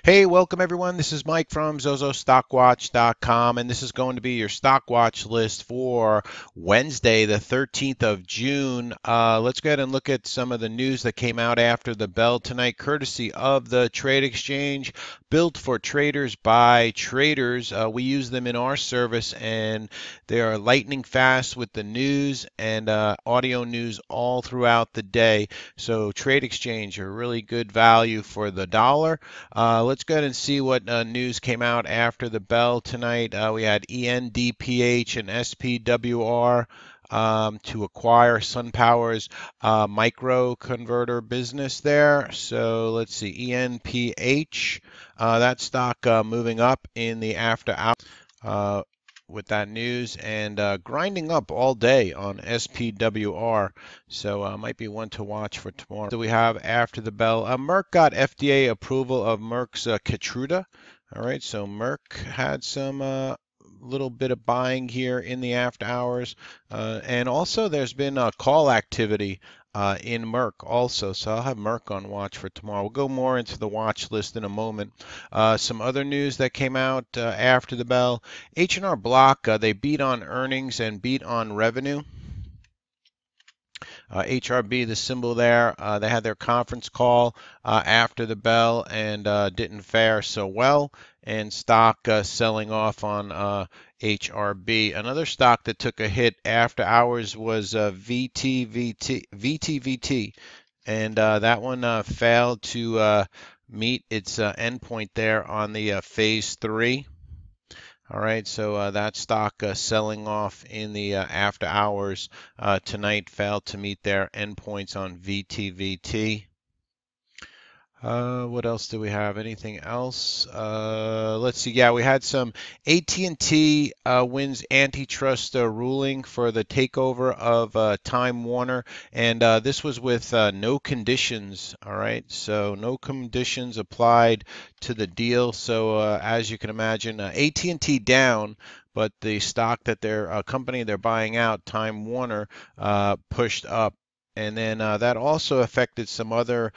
Hey, welcome everyone. This is Mike from zozostockwatch.com, and this is going to be your stock watch list for Wednesday, the 13th of June. Let's go ahead and look at some of the news that came out after the bell tonight, courtesy of the Trade Exchange, built for traders by traders. We use them in our service, and they are lightning fast with the news and audio news all throughout the day. So, Trade Exchange, a really good value for the dollar. Let's go ahead and see what news came out after the bell tonight. We had ENDPH and SPWR to acquire SunPower's microconverter business there. So let's see, ENPH, that stock moving up in the after hours. With that news and grinding up all day on SPWR. So might be one to watch for tomorrow. So we have after the bell, Merck got FDA approval of Merck's Keytruda. All right, so Merck had some little bit of buying here in the after hours. And also there's been call activity in Merck also. So I'll have Merck on watch for tomorrow. We'll go more into the watch list in a moment. Some other news that came out after the bell. H&R Block, they beat on earnings and beat on revenue. HRB, the symbol there, they had their conference call after the bell and didn't fare so well, and stock selling off on HRB. Another stock that took a hit after hours was VTVT, and that one failed to meet its endpoint there on the phase 3. All right, so that stock selling off in the after hours tonight failed to meet their endpoints on VTVT. What else do we have? Anything else? Let's see. Yeah, we had some AT&T wins antitrust ruling for the takeover of Time Warner, and this was with no conditions. All right, so no conditions applied to the deal. So as you can imagine, AT&T down, but the stock that their company they're buying out, Time Warner, pushed up. And then that also affected some other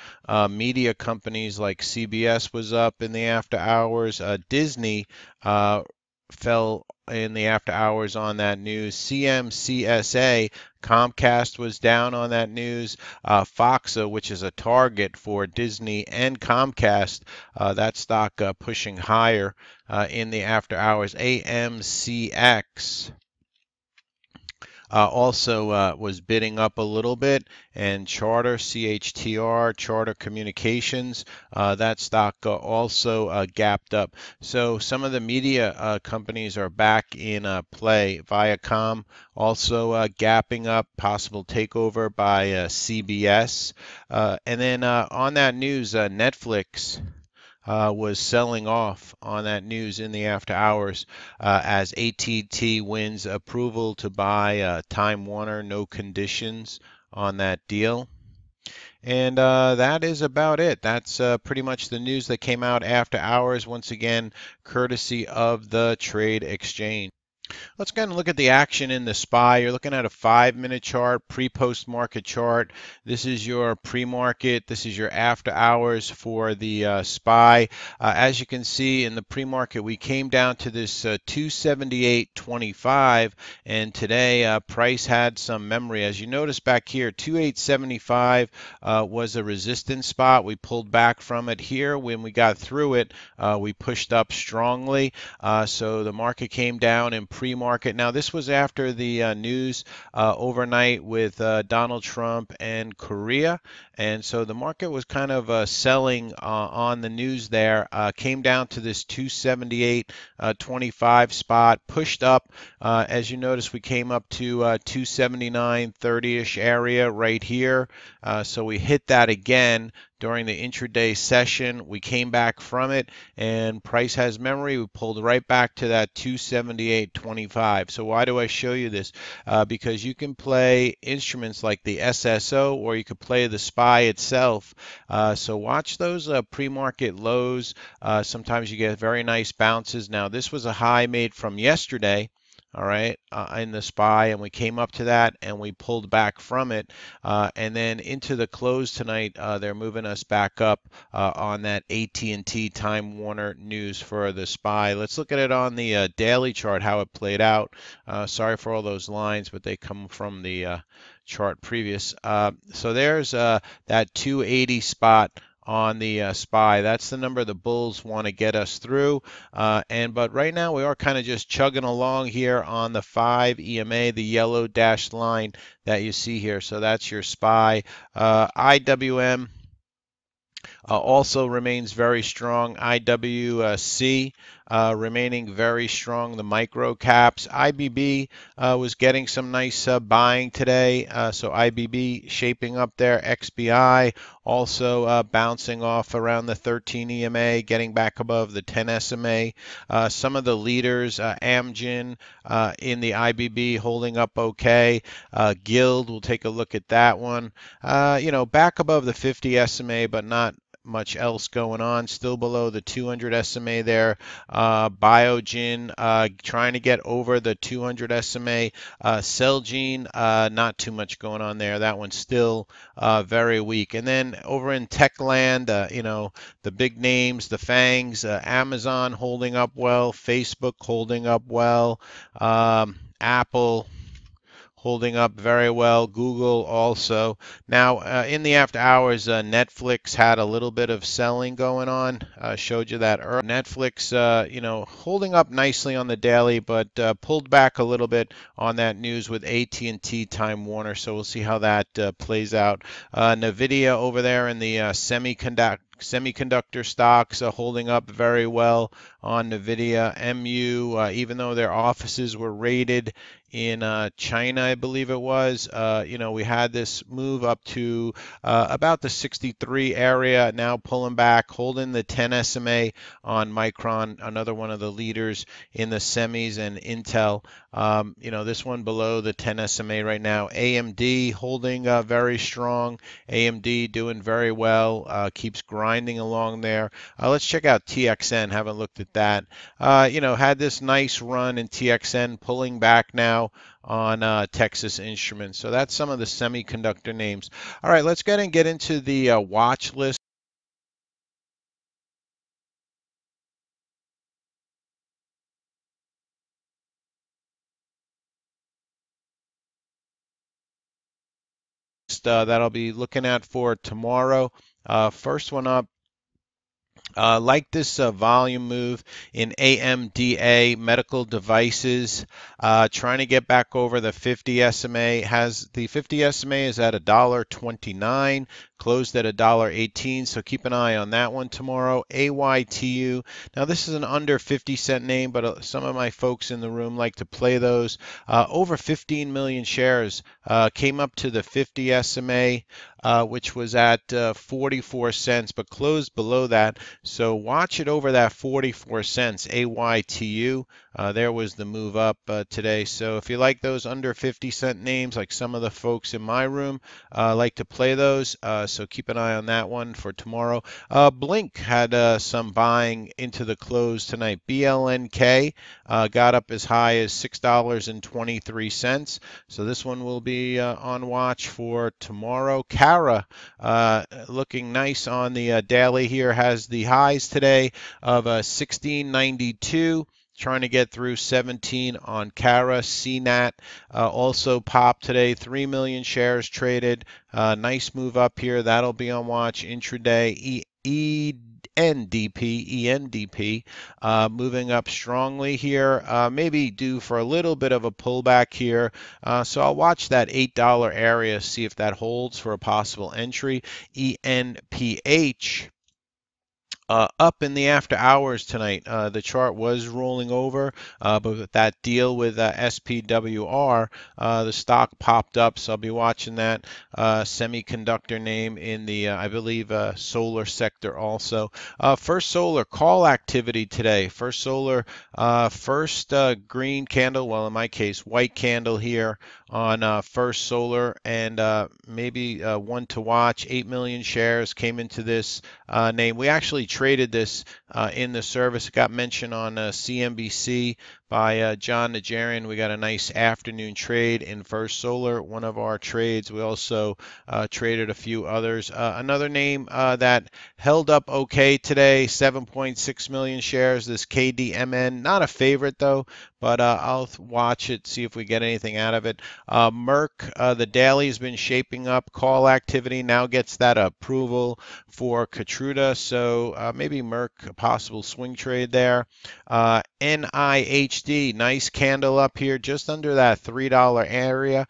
media companies like CBS was up in the after hours. Disney fell in the after hours on that news. CMCSA, Comcast was down on that news. Foxa, which is a target for Disney and Comcast, that stock pushing higher in the after hours. AMCX also was bidding up a little bit, and Charter, CHTR, Charter Communications, that stock also gapped up. So some of the media companies are back in play. Viacom also gapping up, possible takeover by CBS. And then on that news, Netflix was selling off on that news in the after hours as AT&T wins approval to buy Time Warner, no conditions on that deal. And that is about it. That's pretty much the news that came out after hours, once again, courtesy of the Trade Exchange. Let's go ahead and look at the action in the SPY. You're looking at a 5-minute chart, pre-post market chart. This is your pre-market. This is your after hours for the SPY. As you can see in the pre-market, we came down to this 278.25, and today price had some memory. As you notice back here, 2875 was a resistance spot. We pulled back from it here. When we got through it, we pushed up strongly. So the market came down in pre-market. Now, this was after the news overnight with Donald Trump and Korea. And so the market was kind of selling on the news there. Came down to this 278.25 spot, pushed up. As you notice, we came up to 279.30-ish area right here. So we hit that again during the intraday session. We came back from it, and price has memory. We pulled right back to that 278.25. So why do I show you this? Because you can play instruments like the SSO, or you could play the SPY itself. So watch those pre-market lows. Sometimes you get very nice bounces. Now, this was a high made from yesterday. all right, in the SPY, and we came up to that and we pulled back from it, and then into the close tonight, they're moving us back up on that AT&T Time Warner news for the SPY. Let's look at it on the daily chart, how it played out. Sorry for all those lines, but they come from the chart previous. So there's that 280 spot on the SPY. That's the number the bulls want to get us through. But right now we are kind of just chugging along here on the 5 EMA, the yellow dashed line that you see here. So that's your SPY. IWM also remains very strong. IWC remaining very strong. The micro caps. IBB was getting some nice buying today. So IBB shaping up there. XBI also bouncing off around the 13 EMA, getting back above the 10 SMA. Some of the leaders, Amgen in the IBB holding up okay. Guild, we'll take a look at that one. Back above the 50 SMA, but not much else going on. Still below the 200 SMA there. Biogen trying to get over the 200 SMA. Celgene, not too much going on there. That one's still very weak. And then over in Techland, the big names, the FANGs, Amazon holding up well, Facebook holding up well, Apple holding up very well. Google also. Now, in the after hours, Netflix had a little bit of selling going on. Showed you that earlier. Netflix, holding up nicely on the daily, but pulled back a little bit on that news with AT&T Time Warner. So we'll see how that plays out. Nvidia over there in the semiconductor stocks holding up very well on Nvidia. MU, even though their offices were raided in China, I believe it was. We had this move up to about the 63 area, now pulling back, holding the 10 SMA on Micron, another one of the leaders in the semis, and Intel. This one below the 10 SMA right now. AMD holding very strong. AMD doing very well, keeps grinding along there. Let's check out TXN. Haven't looked at that. Had this nice run in TXN, pulling back now on Texas Instruments. So that's some of the semiconductor names. All right, let's go ahead and get into the watch list. That I'll be looking at for tomorrow. First one up, like this volume move in AMDA medical devices, trying to get back over the 50 SMA. Has the 50 SMA is at $1.29, closed at $1.18. So keep an eye on that one tomorrow. AYTU. Now this is an under 50-cent name, but some of my folks in the room like to play those. Over 15 million shares came up to the 50 SMA, which was at 44 cents, but closed below that. So watch it over that 44 cents, AYTU. There was the move up today. So if you like those under 50-cent names, like some of the folks in my room like to play those, so keep an eye on that one for tomorrow. Blink had some buying into the close tonight. BLNK got up as high as $6.23. So this one will be on watch for tomorrow. Cara looking nice on the daily here, has the highs today of 1692. Trying to get through 17 on Cara. CNAT also popped today. 3 million shares traded. Nice move up here. That'll be on watch intraday. ENDP moving up strongly here, maybe due for a little bit of a pullback here. So I'll watch that $8 area, see if that holds for a possible entry. ENPH. Up in the after hours tonight. The chart was rolling over, but with that deal with SPWR, the stock popped up. So I'll be watching that semiconductor name in the, I believe, solar sector also. First Solar call activity today. First Solar, first green candle, well, in my case, white candle here on First Solar, and maybe one to watch. 8 million shares came into this name. We actually traded this in the service. It got mentioned on CNBC by John Najarian. We got a nice afternoon trade in First Solar, one of our trades. We also traded a few others. Another name that held up okay today, 7.6 million shares, this KDMN. Not a favorite though, but I'll watch it, see if we get anything out of it. Merck, the daily has been shaping up. Call activity now gets that approval for Keytruda, so maybe Merck, a possible swing trade there. NIHD, nice candle up here, just under that $3 area.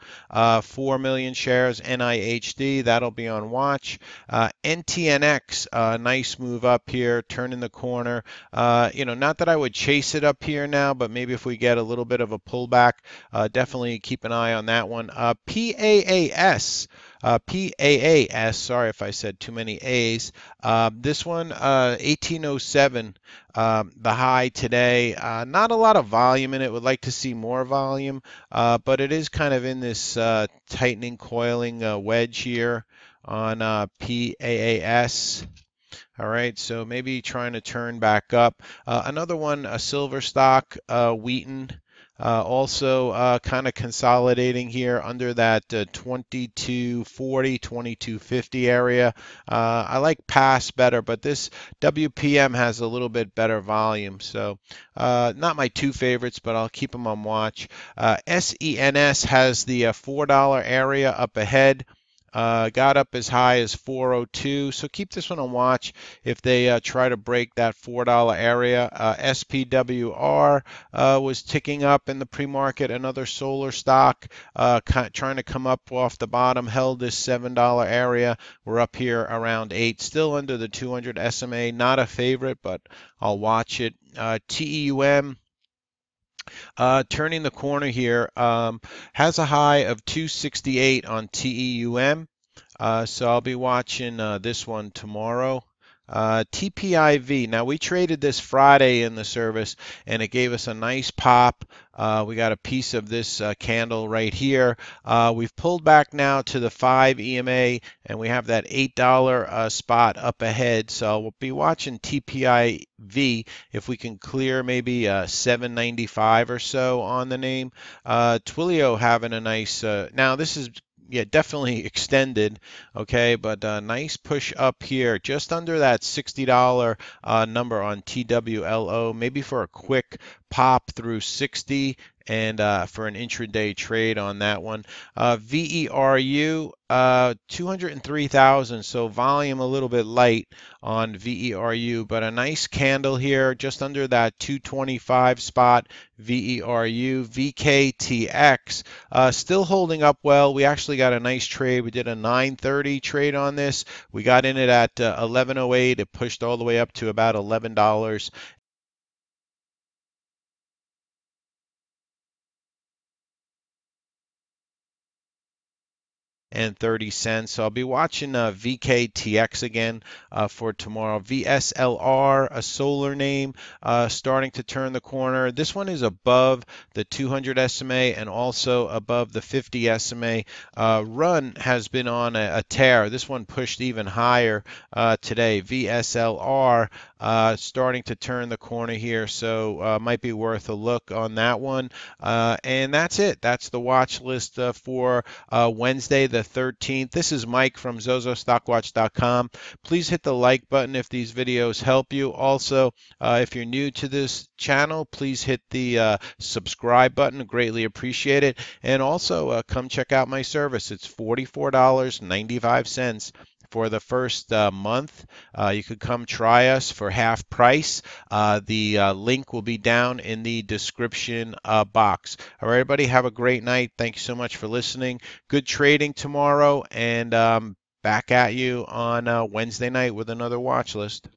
4 million shares, NIHD, that'll be on watch. NTNX, nice move up here, turning the corner. Not that I would chase it up here now, but maybe if we get a little bit of a pullback, definitely keep an eye on that one. PAAS. PAAS, sorry if I said too many A's. This one, 1807, the high today. Not a lot of volume in it. Would like to see more volume, but it is kind of in this tightening, coiling wedge here on PAAS. All right, so maybe trying to turn back up. Another one, a silver stock, Wheaton. Also kind of consolidating here under that 2240, 2250 area. I like pass better, but this WPM has a little bit better volume. So not my two favorites, but I'll keep them on watch. SENS has the $4 area up ahead. Got up as high as 402, so keep this one on watch if they try to break that $4 area. SPWR was ticking up in the pre-market, another solar stock trying to come up off the bottom, held this $7 area. We're up here around 8, still under the 200 SMA, not a favorite, but I'll watch it. TEUM. Turning the corner here, has a high of 268 on TEUM, so I'll be watching this one tomorrow. TPIV. Now we traded this Friday in the service and it gave us a nice pop. We got a piece of this candle right here. We've pulled back now to the 5 EMA and we have that $8 spot up ahead. So we'll be watching TPIV if we can clear maybe 795 or so on the name. Twilio having a nice, now this is definitely extended, okay, but nice push up here, just under that $60 number on TWLO, maybe for a quick pop through 60 and for an intraday trade on that one. VERU, 203,000, so volume a little bit light on VERU, but a nice candle here, just under that 225 spot. VERU, VKTX, still holding up well. We actually got a nice trade. We did a 930 trade on this. We got in it at 1108. It pushed all the way up to about $11. And 30 cents. So I'll be watching VKTX again for tomorrow. VSLR, a solar name, starting to turn the corner. This one is above the 200 SMA and also above the 50 SMA. Run has been on a tear. This one pushed even higher today. VSLR starting to turn the corner here, so might be worth a look on that one. And that's it. That's the watch list for Wednesday the 13th. This is Mike from zozostockwatch.com. Please hit the like button if these videos help you. Also, if you're new to this channel, please hit the subscribe button. Greatly appreciate it. And also, come check out my service. It's $44.95 for the first month. You could come try us for half price. The link will be down in the description box. All right, everybody, have a great night. Thank you so much for listening. Good trading tomorrow, and back at you on Wednesday night with another watch list.